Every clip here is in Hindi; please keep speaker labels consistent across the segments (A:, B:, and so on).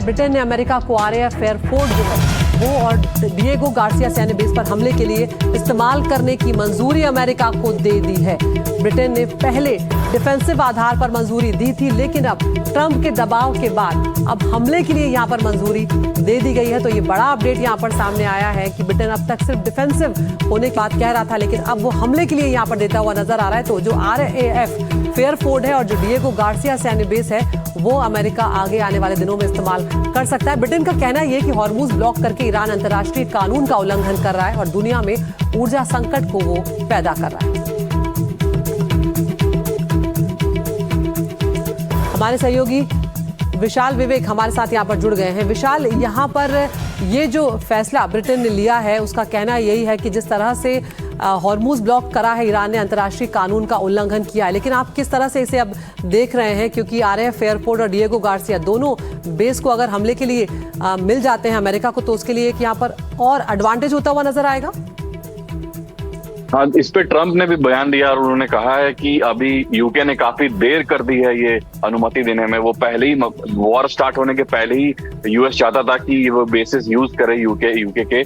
A: ब्रिटेन ने अमेरिका को RAF एयरफोर्स जो है वो और डिएगो गार्सिया सैन्य बेस पर हमले के लिए इस्तेमाल करने की मंजूरी अमेरिका को दे दी है। ब्रिटेन ने पहले डिफेंसिव आधार पर मंजूरी दी थी, लेकिन अब ट्रंप के दबाव के बाद अब हमले के लिए यहां पर मंजूरी दे दी गई है। तो ये बड़ा अपडेट यहां पर सामने आया है कि ब्रिटेन अब तक सिर्फ डिफेंसिव होने की बात कह रहा था, लेकिन अब वो हमले के लिए यहां पर देता हुआ नजर आ रहा है। तो जो RAF फेयरफोर्ड है और जो डिएगो गार्सिया सैन्य बेस है वो अमेरिका आगे आने वाले दिनों में इस्तेमाल कर सकता है। ब्रिटेन का कहना यह है कि हॉर्मुज ब्लॉक करके ईरान अंतर्राष्ट्रीय कानून का उल्लंघन कर रहा है और दुनिया में ऊर्जा संकट को वो पैदा कर रहा है। हमारे सहयोगी विशाल विवेक हमारे साथ यहाँ पर जुड़ गए हैं। विशाल, यहाँ पर ये जो फैसला ब्रिटेन ने लिया है उसका कहना यही है कि जिस तरह से हॉर्मुज ब्लॉक करा है ईरान ने अंतर्राष्ट्रीय कानून का उल्लंघन किया है, लेकिन आप किस तरह से इसे अब देख रहे हैं? क्योंकि RAF एयरफोर्स और डिएगो गार्सिया दोनों बेस को अगर हमले के लिए मिल जाते हैं अमेरिका को, तो उसके लिए एक यहाँ पर और एडवांटेज होता हुआ नजर आएगा।
B: हाँ, इस पे ट्रंप ने भी बयान दिया और उन्होंने कहा है कि अभी यूके ने काफी देर कर दी है ये अनुमति देने में। वो पहले ही वॉर स्टार्ट होने के पहले ही यूएस चाहता था कि वो बेसिस यूज करे यूके के,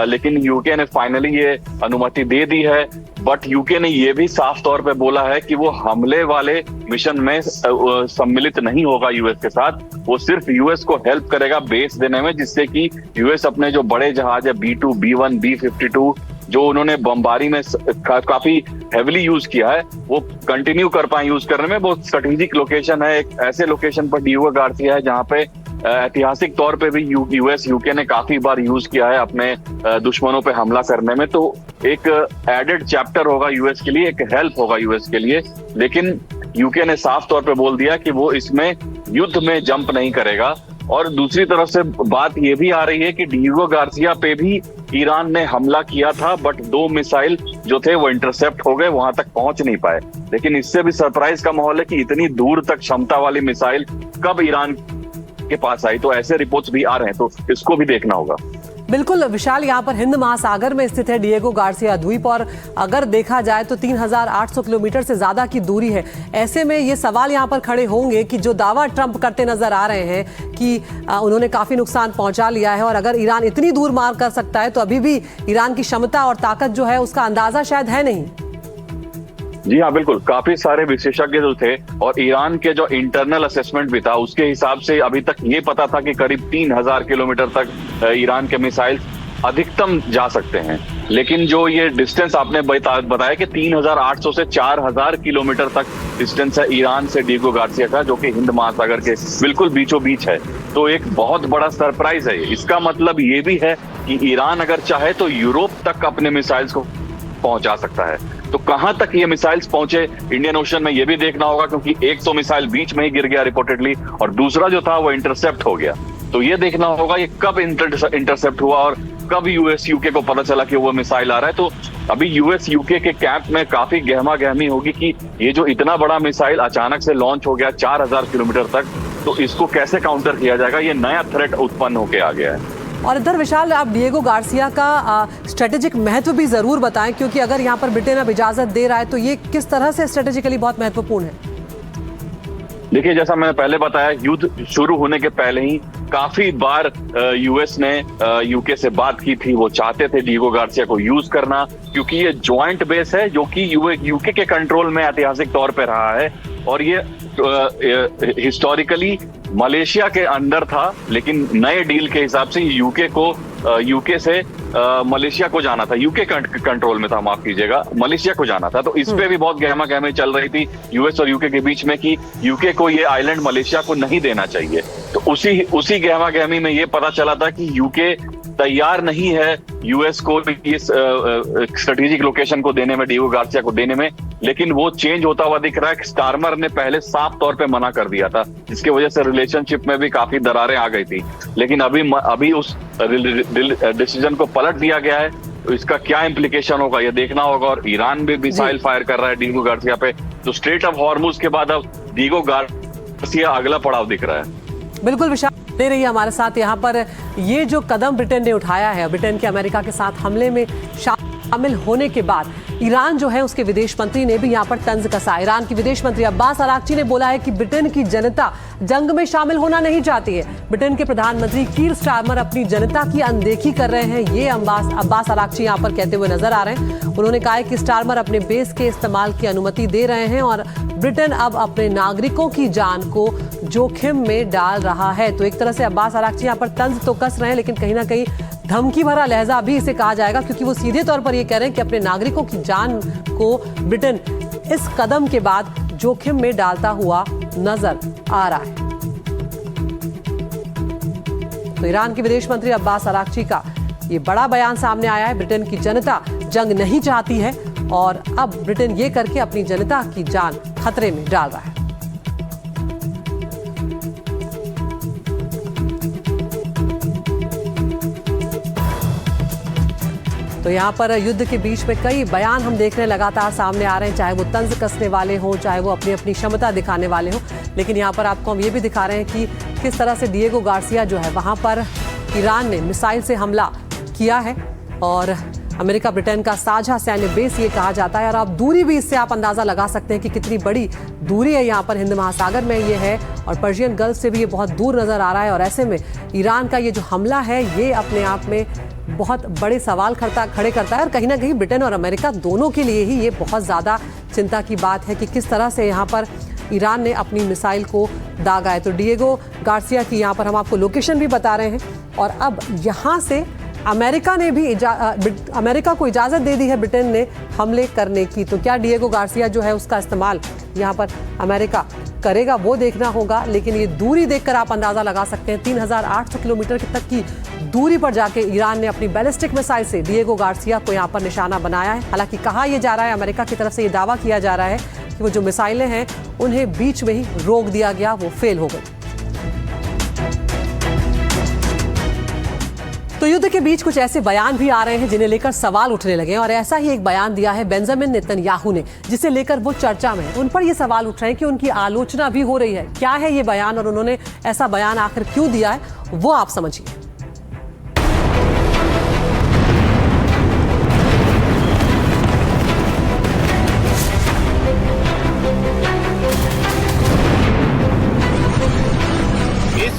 B: लेकिन यूके ने फाइनली ये अनुमति दे दी है। बट यूके ने ये भी साफ तौर पे बोला है कि वो हमले वाले मिशन में सम्मिलित नहीं होगा यूएस के साथ। वो सिर्फ यूएस को हेल्प करेगा बेस देने में, जिससे कि यूएस अपने जो बड़े जहाज है B2, B1, B52 जो उन्होंने बमबारी में काफी हेविली यूज किया है वो कंटिन्यू कर पाए यूज करने में। बहुत स्ट्रेटेजिक लोकेशन है, एक ऐसे लोकेशन पर डिएगो गार्सिया है जहां पे ऐतिहासिक तौर पे भी यूएस यूके ने काफी बार यूज किया है अपने दुश्मनों पे हमला करने में। तो एक एडेड चैप्टर होगा यूएस के लिए, एक हेल्प होगा यूएस के लिए। लेकिन यूके ने साफ तौर पे बोल दिया कि वो इसमें युद्ध में जंप नहीं करेगा। और दूसरी तरफ से बात ये भी आ रही है कि डिएगो गार्सिया पे भी ईरान ने हमला किया था, बट 2 मिसाइल जो थे वो इंटरसेप्ट हो गए, वहां तक पहुंच नहीं पाए। लेकिन इससे भी सरप्राइज का माहौल है कि इतनी दूर तक क्षमता वाली मिसाइल कब ईरान के पास आई। तो ऐसे रिपोर्ट्स भी आ रहे हैं, तो इसको भी देखना होगा।
A: बिल्कुल विशाल, यहाँ पर हिंद महासागर में स्थित है डिएगो गार्सिया द्वीप और अगर देखा जाए तो 3800 किलोमीटर से ज्यादा की दूरी है। ऐसे में ये सवाल यहाँ पर खड़े होंगे कि जो दावा ट्रंप करते नजर आ रहे हैं कि उन्होंने काफी नुकसान पहुंचा लिया है और अगर ईरान इतनी दूर मार कर सकता है तो अभी भी ईरान की क्षमता और ताकत जो है उसका अंदाजा शायद है नहीं।
B: जी हाँ, बिल्कुल। काफी सारे विशेषज्ञ जो थे और ईरान के जो इंटरनल असेसमेंट भी था उसके हिसाब से अभी तक ये पता था कि करीब 3000 किलोमीटर तक ईरान के मिसाइल अधिकतम जा सकते हैं। लेकिन जो ये डिस्टेंस आपने बताया कि 3800 से 4000 किलोमीटर तक डिस्टेंस है ईरान से डिएगो गार्सिया का, जो कि हिंद महासागर के बिल्कुल बीचों बीच है। तो एक बहुत बड़ा सरप्राइज है। इसका मतलब ये भी है कि ईरान अगर चाहे तो यूरोप तक अपने मिसाइल्स को पहुंचा सकता है। तो कहां तक ये मिसाइल्स पहुंचे इंडियन ओशन में ये भी देखना होगा, क्योंकि एक तो मिसाइल बीच में ही गिर गया रिपोर्टेडली और दूसरा जो था वो इंटरसेप्ट हो गया। तो ये देखना होगा ये कब इंटरसेप्ट हुआ और कब यूएस यूके को पता चला कि वो मिसाइल आ रहा है। तो अभी यूएस यूके के कैंप में काफी गहमा गहमी होगी कि ये जो इतना बड़ा मिसाइल अचानक से लॉन्च हो गया 4000 किलोमीटर तक, तो इसको कैसे काउंटर किया जाएगा। ये नया थ्रेट उत्पन्न होके आ गया है।
A: और इधर विशाल, आप डिएगो गार्सिया का स्ट्रेटेजिक महत्व भी जरूर बताएं, क्योंकि अगर यहाँ पर ब्रिटेन अब इजाजत दे रहा है तो ये किस तरह से स्ट्रेटेजिकली बहुत महत्वपूर्ण है।
B: देखिए, जैसा मैंने पहले बताया, युद्ध शुरू होने के पहले ही काफी बार यूएस ने यूके से बात की थी। वो चाहते थे डिएगो गार्सिया को यूज करना, क्योंकि ये ज्वाइंट बेस है जो कि यूके के कंट्रोल में ऐतिहासिक तौर पे रहा है और ये हिस्टोरिकली मलेशिया के अंडर था। लेकिन नए डील के हिसाब से यूके से मलेशिया को जाना था, यूके कंट्रोल में था, माफ कीजिएगा, मलेशिया को जाना था। तो इस पे भी बहुत गहमा गहमी चल रही थी यूएस और यूके के बीच में कि यूके को ये आइलैंड मलेशिया को नहीं देना चाहिए। तो उसी गहमा गहमी में ये पता चला था कि यूके तैयार नहीं है यूएस को इस स्ट्रेटेजिक लोकेशन को देने में, डिएगो गार्सिया को देने में। लेकिन वो चेंज होता हुआ दिख रहा है। स्टारमर ने पहले साफ तौर पे मना कर दिया था, जिसकी वजह से रिलेशनशिप में भी काफी दरारें आ गई थी। लेकिन अभी उस डिसीजन को पलट दिया गया है। तो इसका क्या इम्प्लीकेशन होगा ये देखना होगा। और ईरान भी मिसाइल फायर कर रहा है डिएगो गार्सिया पे। तो स्ट्रेट ऑफ हॉर्मुज के बाद अब डिएगो गार्सिया अगला पड़ाव दिख रहा है।
A: बिल्कुल विशाल दे रही है हमारे साथ। यहाँ पर ये जो कदम ब्रिटेन ने उठाया है, ब्रिटेन के अमेरिका के साथ हमले में शामिल होने के बाद ईरान जो है उसके विदेश मंत्री ने भी यहां पर तंज कसा। ईरान की विदेश मंत्री अब्बास अराक्ची ने बोला है कि ब्रिटेन की जनता जंग में शामिल होना नहीं चाहती है। ब्रिटेन के प्रधानमंत्री कीर स्टारमर अपनी जनता की अनदेखी कर रहे हैं, ये अब्बास अराक्ची यहां पर कहते हुए नजर आ रहे हैं। उन्होंने कहा है कि स्टारमर अपने बेस के इस्तेमाल की अनुमति दे रहे हैं और ब्रिटेन अब अपने नागरिकों की जान को जोखिम में डाल रहा है। तो एक तरह से अब्बास अराक्ची यहां पर तंज तो कस रहे हैं, लेकिन कहीं ना कहीं धमकी भरा लहजा भी इसे कहा जाएगा, क्योंकि वो सीधे तौर पर ये कह रहे हैं कि अपने नागरिकों की जान को ब्रिटेन इस कदम के बाद जोखिम में डालता हुआ नजर आ रहा है। तो ईरान के विदेश मंत्री अब्बास अराक्ची का ये बड़ा बयान सामने आया है। ब्रिटेन की जनता जंग नहीं चाहती है और अब ब्रिटेन ये करके अपनी जनता की जान खतरे में डाल रहा है। तो यहाँ पर युद्ध के बीच में कई बयान हम देख रहे हैं लगातार सामने आ रहे हैं, चाहे वो तंज कसने वाले हों, चाहे वो अपनी अपनी क्षमता दिखाने वाले हों। लेकिन यहाँ पर आपको हम ये भी दिखा रहे हैं कि किस तरह से डिएगो गार्सिया जो है वहाँ पर ईरान ने मिसाइल से हमला किया है और अमेरिका ब्रिटेन का साझा सैन्य बेस ये कहा जाता है। और आप दूरी भी इससे आप अंदाजा लगा सकते हैं कि कितनी बड़ी दूरी है। यहाँ पर हिंद महासागर में ये है और पर्शियन गल्फ से भी ये बहुत दूर नजर आ रहा है। और ऐसे में ईरान का ये जो हमला है ये अपने आप में बहुत बड़े सवाल खड़े करता है और कहीं ना कहीं ब्रिटेन और अमेरिका दोनों के लिए ही ये बहुत ज़्यादा चिंता की बात है कि किस तरह से यहाँ पर ईरान ने अपनी मिसाइल को दागा है। तो डिएगो गार्सिया की यहाँ पर हम आपको लोकेशन भी बता रहे हैं और अब यहाँ से अमेरिका ने भी अमेरिका को इजाज़त दे दी है ब्रिटेन ने हमले करने की। तो क्या डिएगो गार्सिया जो है उसका इस्तेमाल यहाँ पर अमेरिका करेगा वो देखना होगा, लेकिन ये दूरी देखकर आप अंदाज़ा लगा सकते हैं 3800 किलोमीटर तक की दूरी पर जाके ईरान ने अपनी बैलिस्टिक मिसाइल से डिएगो गार्सिया को यहाँ पर निशाना बनाया है। हालांकि कहा यह जा रहा है, अमेरिका की तरफ से ये दावा किया जा रहा है कि वो जो मिसाइलें हैं उन्हें बीच में ही रोक दिया गया, वो फेल हो गई। तो युद्ध के बीच कुछ ऐसे बयान भी आ रहे हैं जिन्हें लेकर सवाल उठने लगे हैं और ऐसा ही एक बयान दिया है बेंजामिन नेतन्याहू ने, जिसे लेकर वो चर्चा में है। उन पर ये सवाल उठ रहे हैं कि उनकी आलोचना भी हो रही है। क्या है ये बयान और उन्होंने ऐसा बयान आखिर क्यों दिया है, वो आप समझिए।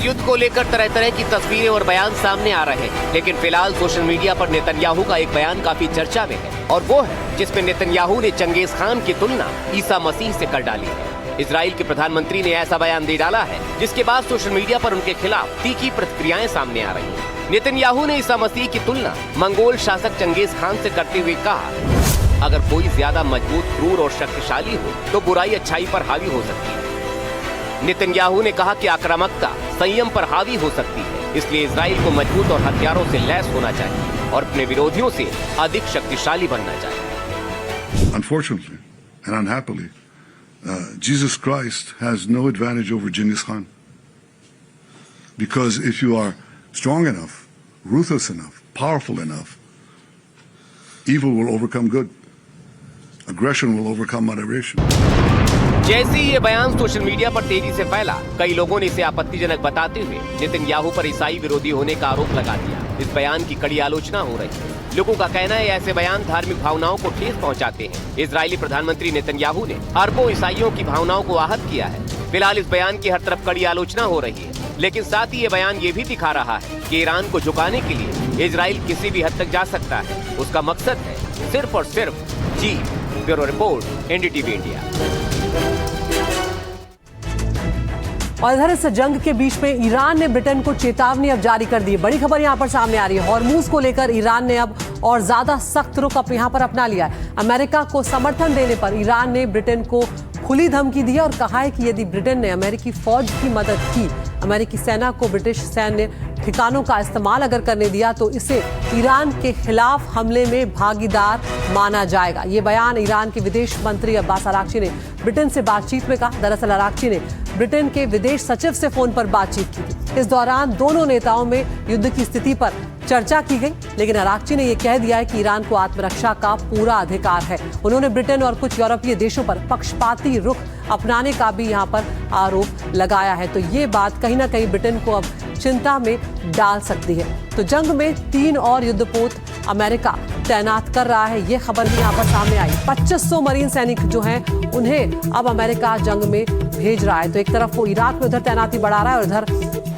C: युद्ध को लेकर तरह तरह की तस्वीरें और बयान सामने आ रहे हैं, लेकिन फिलहाल सोशल मीडिया पर नेतन्याहू का एक बयान काफी चर्चा में है और वो है जिसमें नेतन्याहू ने चंगेज खान की तुलना ईसा मसीह से कर डाली है। इजराइल के प्रधानमंत्री ने ऐसा बयान दे डाला है जिसके बाद सोशल मीडिया पर उनके खिलाफ तीखी प्रतिक्रियाएं सामने आ रही हैं। नेतन्याहू ने ईसा मसीह की तुलना मंगोल शासक चंगेज खान से करते हुए कहा, अगर कोई ज्यादा मजबूत, क्रूर और शक्तिशाली हो तो बुराई अच्छाई पर हावी हो सकती है। नेतन्याहू ने कहा कि आक्रामकता संयम पर हावी हो सकती है, इसलिए इजराइल को मजबूत और हथियारों से लैस होना चाहिए और अपने विरोधियों से अधिक शक्तिशाली बनना चाहिए।
D: Unfortunately and unhappily, Jesus Christ has no advantage over Genghis Khan, because if you are strong enough, ruthless enough, powerful enough, evil will overcome good. Aggression will overcome moderation.
C: जैसे ही ये बयान सोशल मीडिया पर तेजी से फैला, कई लोगों ने इसे आपत्तिजनक बताते हुए नेतन्याहू पर ईसाई विरोधी होने का आरोप लगा दिया। इस बयान की कड़ी आलोचना हो रही है। लोगों का कहना है ऐसे बयान धार्मिक भावनाओं को ठेस पहुंचाते हैं। इजरायली प्रधानमंत्री नेतन्याहू ने अरबों ईसाइयों की भावनाओं को आहत किया है। फिलहाल इस बयान की हर तरफ कड़ी आलोचना हो रही है, लेकिन साथ ही ये बयान ये भी दिखा रहा है कि ईरान को झुकाने के लिए इजराइल किसी भी हद तक जा सकता है। उसका मकसद है सिर्फ और सिर्फ जीत। Bureau report, NDTV India.
A: और इधर इस जंग के बीच में ईरान ने ब्रिटेन को चेतावनी अब जारी कर दी। बड़ी खबर यहां पर सामने आ रही है। हॉर्मूज को लेकर ईरान ने अब और ज्यादा सख्त रुख यहां पर अपना लिया है। अमेरिका को समर्थन देने पर ईरान ने ब्रिटेन को खुली धमकी दी और कहा है कि यदि ब्रिटेन ने अमेरिकी फौज की मदद की, अमेरिकी सेना को ब्रिटिश सैन्य ठिकानों का इस्तेमाल अगर करने दिया तो इसे ईरान के खिलाफ हमले में भागीदार माना जाएगा। ये बयान ईरान के विदेश मंत्री अब्बास अराक्ची ने ब्रिटेन से बातचीत में कहा। दरअसल अराक्ची ने ब्रिटेन के विदेश सचिव से फोन पर बातचीत की थी। इस दौरान दोनों नेताओं में युद्ध की स्थिति पर चर्चा की गई, लेकिन अराक्ची ने यह कह दिया है कि ईरान को आत्मरक्षा का पूरा अधिकार है। उन्होंने ब्रिटेन और कुछ यूरोपीय देशों पर पक्षपाती रुख अपनाने का भी यहां पर आरोप लगाया है। तो ये बात कहीं ना कहीं ब्रिटेन को अब चिंता में डाल सकती है। तो जंग में 3 और युद्धपोत अमेरिका तैनात कर रहा है, ये खबर भी यहाँ पर सामने आई। 2500 मरीन सैनिक जो हैं उन्हें अब अमेरिका जंग में भेज रहा है। तो एक तरफ वो इराक में उधर तैनाती बढ़ा रहा है और इधर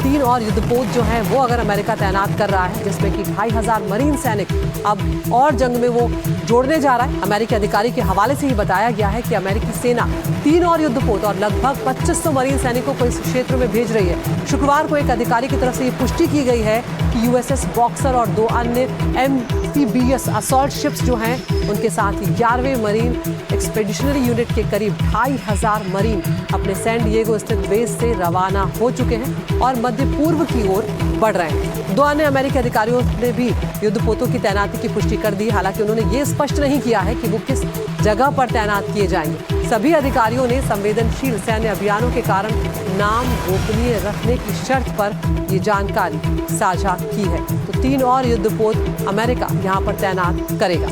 A: 3 और युद्धपोत जो हैं वो अगर अमेरिका तैनात कर रहा है, जिसमें कि 2500 मरीन सैनिक अब और जंग में वो जोड़ने जा रहा है। अमेरिकी अधिकारी के हवाले से ही बताया गया है कि अमेरिकी सेना 3 और युद्धपोत और लगभग 2500 मरीन सैनिकों को इस क्षेत्र में भेज रही है। शुक्रवार को एक अधिकारी की तरफ से ये पुष्टि की गई है कि यूएसएस बॉक्सर और 2 अन्य एम्फीबियस असॉल्ट शिप्स जो हैं उनके साथ 11वें मरीन एक्सपेडिशनरी यूनिट के करीब 2500 मरीन अपने सैन डिएगो स्थित बेस से रवाना हो चुके हैं और मध्य पूर्व की ओर बढ़ रहे हैं। 2 अन्य अमेरिकी अधिकारियों ने भी युद्धपोतों की तैनाती की पुष्टि कर दी। हालांकि उन्होंने ये स्पष्ट नहीं किया है कि वो किस जगह पर तैनात किए जाएंगे। सभी अधिकारियों ने संवेदनशील सैन्य अभियानों के कारण नाम गोपनीय रखने की शर्त पर ये जानकारी साझा की है। तो 3 और युद्धपोत अमेरिका यहाँ पर तैनात करेगा।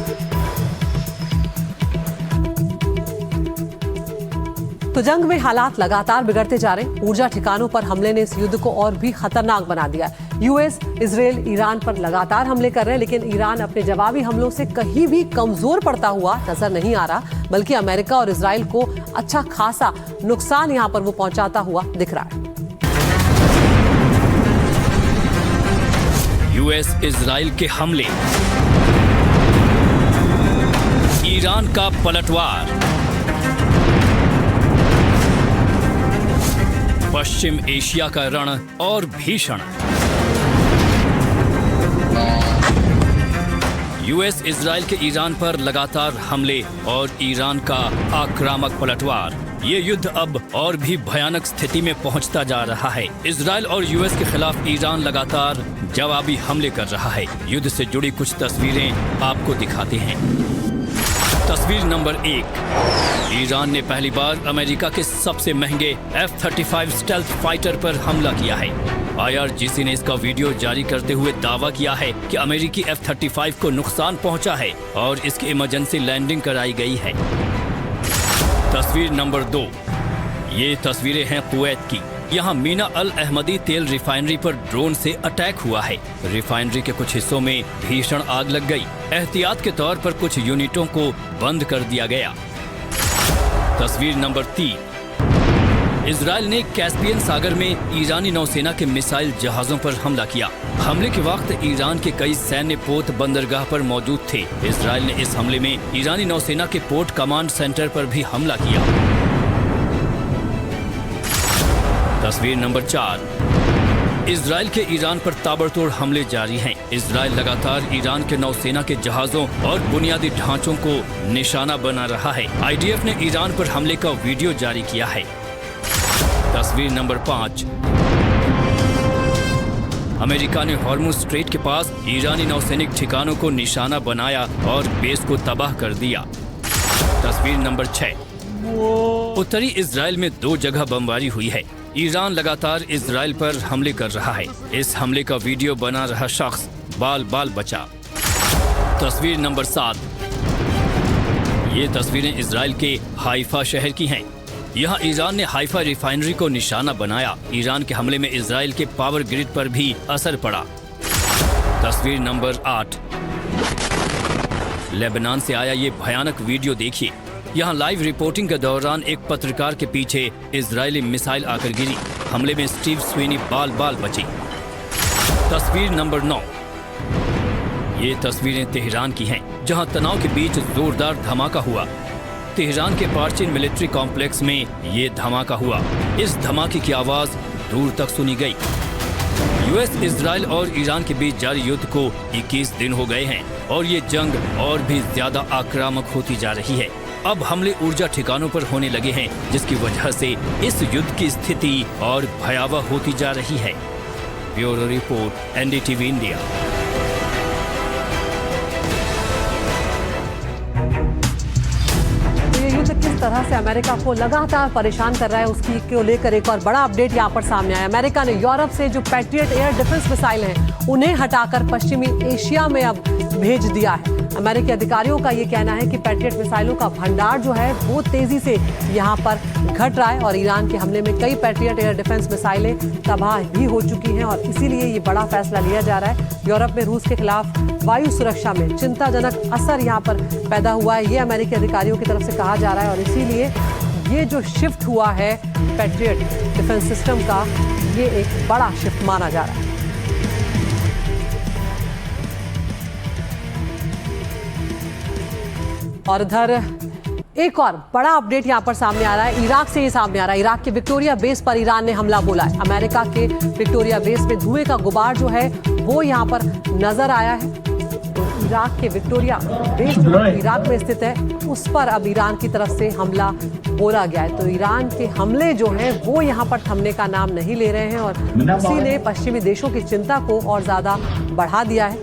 A: तो जंग में हालात लगातार बिगड़ते जा रहे हैं। ऊर्जा ठिकानों पर हमले ने इस युद्ध को और भी खतरनाक बना दिया है। यूएस, इजराइल, ईरान पर लगातार हमले कर रहे हैं, लेकिन ईरान अपने जवाबी हमलों से कहीं भी कमजोर पड़ता हुआ नजर नहीं आ रहा, बल्कि अमेरिका और इजराइल को अच्छा खासा नुकसान यहां पर वो पहुंचाता हुआ दिख रहा है।
E: यूएस इजराइल के हमले, ईरान का पलटवार, पश्चिम एशिया का रण और भीषण। यूएस इजराइल के ईरान पर लगातार हमले और ईरान का आक्रामक पलटवार। ये युद्ध अब और भी भयानक स्थिति में पहुंचता जा रहा है। इजराइल और यूएस के खिलाफ ईरान लगातार जवाबी हमले कर रहा है। युद्ध से जुड़ी कुछ तस्वीरें आपको दिखाते हैं। तस्वीर नंबर 1, ईरान ने पहली बार अमेरिका के सबसे महंगे F-35 स्टेल्थ फाइटर पर हमला किया है। IRGC ने इसका वीडियो जारी करते हुए दावा किया है कि अमेरिकी F-35 को नुकसान पहुंचा है और इसकी इमरजेंसी लैंडिंग कराई गई है। तस्वीर नंबर 2, ये तस्वीरें हैं कुवैत की। यहाँ मीना अल अहमदी तेल रिफाइनरी पर ड्रोन से अटैक हुआ है। रिफाइनरी के कुछ हिस्सों में भीषण आग लग गई। एहतियात के तौर पर कुछ यूनिटों को बंद कर दिया गया। तस्वीर नंबर 3, इजराइल ने कैस्पियन सागर में ईरानी नौसेना के मिसाइल जहाजों पर हमला किया। हमले के वक्त ईरान के कई सैन्य पोत बंदरगाह पर मौजूद थे। इजराइल ने इस हमले में ईरानी नौसेना के पोर्ट कमांड सेंटर पर भी हमला किया। तस्वीर नंबर 4, इजराइल के ईरान पर ताबड़तोड़ हमले जारी हैं। इजराइल लगातार ईरान के नौसेना के जहाजों और बुनियादी ढांचों को निशाना बना रहा है। IDF ने ईरान पर हमले का वीडियो जारी किया है। तस्वीर नंबर 5, अमेरिका ने हॉर्मुज स्ट्रेट के पास ईरानी नौसैनिक ठिकानों को निशाना बनाया और बेस को तबाह कर दिया। तस्वीर नंबर 6, उत्तरी इजराइल में 2 जगह बमबारी हुई है। ईरान लगातार इजराइल पर हमले कर रहा है। इस हमले का वीडियो बना रहा शख्स बाल बाल बचा। तस्वीर नंबर 7, ये तस्वीरें इजराइल के हाइफा शहर की हैं। यहाँ ईरान ने हाइफा रिफाइनरी को निशाना बनाया। ईरान के हमले में इजराइल के पावर ग्रिड पर भी असर पड़ा। तस्वीर नंबर 8, लेबनान से आया ये भयानक वीडियो देखिए। यहाँ लाइव रिपोर्टिंग के दौरान एक पत्रकार के पीछे इजरायली मिसाइल आकर गिरी। हमले में स्टीव स्विनी बाल बाल बचे। तस्वीर नंबर 9, ये तस्वीरें तेहरान की हैं, जहां तनाव के बीच जोरदार धमाका हुआ। तेहरान के पार्चिन मिलिट्री कॉम्प्लेक्स में ये धमाका हुआ। इस धमाके की आवाज दूर तक सुनी गई। यूएस, इजराइल और ईरान के बीच जारी युद्ध को 21 दिन हो गए हैं और ये जंग और भी ज्यादा आक्रामक होती जा रही है। अब हमले ऊर्जा ठिकानों पर होने लगे हैं, जिसकी वजह से इस युद्ध की स्थिति और भयावह होती जा रही है। Bureau report, NDTV India.
A: तो ये युद्ध किस किस तरह से अमेरिका को लगातार परेशान कर रहा है उसकी को लेकर एक और बड़ा अपडेट यहाँ पर सामने आया। अमेरिका ने यूरोप से जो पैट्रियट एयर डिफेंस मिसाइल हैं उन्हें हटाकर पश्चिमी एशिया में अब भेज दिया है। अमेरिकी अधिकारियों का ये कहना है कि पैट्रियट मिसाइलों का भंडार जो है वो तेजी से यहाँ पर घट रहा है और ईरान के हमले में कई पैट्रियट एयर डिफेंस मिसाइलें तबाह भी हो चुकी हैं और इसीलिए ये बड़ा फैसला लिया जा रहा है। यूरोप में रूस के खिलाफ वायु सुरक्षा में चिंताजनक असर यहाँ पर पैदा हुआ है, ये अमेरिकी अधिकारियों की तरफ से कहा जा रहा है और इसीलिए ये जो शिफ्ट हुआ है पैट्रियट डिफेंस सिस्टम का, ये एक बड़ा शिफ्ट माना जा रहा है। और इधर एक और बड़ा अपडेट यहां पर सामने आ रहा है, इराक से ये सामने आ रहा है। इराक के विक्टोरिया बेस पर ईरान ने हमला बोला है। अमेरिका के विक्टोरिया बेस में धुएं का गुबार जो है वो यहां पर नजर आया है। तो इराक के विक्टोरिया बेस जो इराक में स्थित है उस पर अब ईरान की तरफ से हमला बोला गया है। तो ईरान के हमले जो हैं वो यहाँ पर थमने का नाम नहीं ले रहे हैं और उसी ने पश्चिमी देशों की चिंता को और ज्यादा बढ़ा दिया है।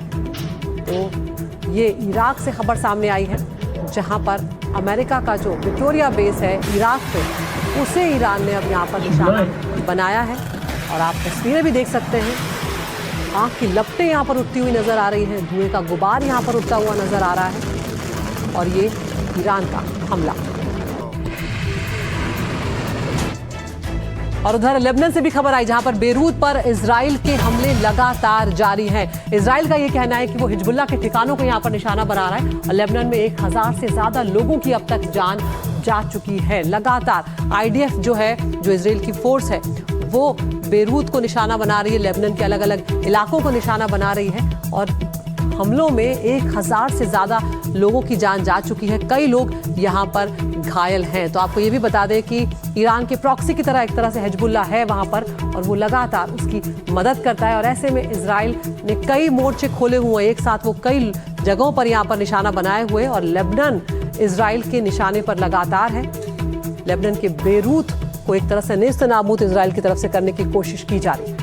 A: तो ये इराक से खबर सामने आई है जहां पर अमेरिका का जो विक्टोरिया बेस है इराक पे, उसे ईरान ने अब यहाँ पर निशाना बनाया है और आप तस्वीरें भी देख सकते हैं। आग की लपटें यहाँ पर उठती हुई नजर आ रही हैं, धुएं का गुबार यहाँ पर उठता हुआ नजर आ रहा है और ये ईरान का हमला। और उधर लेबनान से भी खबर आई जहां पर बेरूत पर इजराइल के हमले लगातार जारी हैं। इजराइल का ये कहना है कि वो हिजबुल्लाह के ठिकानों को यहां पर निशाना बना रहा है और लेबनान में 1000 से ज्यादा लोगों की अब तक जान जा चुकी है। लगातार आईडीएफ जो है, जो इजराइल की फोर्स है, वो बेरूत को निशाना बना रही है, लेबनान के अलग अलग इलाकों को निशाना बना रही है और हमलों में 1000 से ज्यादा लोगों की जान जा चुकी है। कई लोग यहाँ पर घायल हैं। तो आपको ये भी बता दें कि ईरान के प्रॉक्सी की तरह एक तरह से हिजबुल्लाह है वहाँ पर और वो लगातार उसकी मदद करता है और ऐसे में इजराइल ने कई मोर्चे खोले हुए हैं एक साथ, वो कई जगहों पर यहाँ पर निशाना बनाए हुए और लेबनान इजराइल के निशाने पर लगातार है। लेबनान के बेरूत को एक तरह से नेस्तनाबूद इजराइल की तरफ से करने की कोशिश की जा रही है।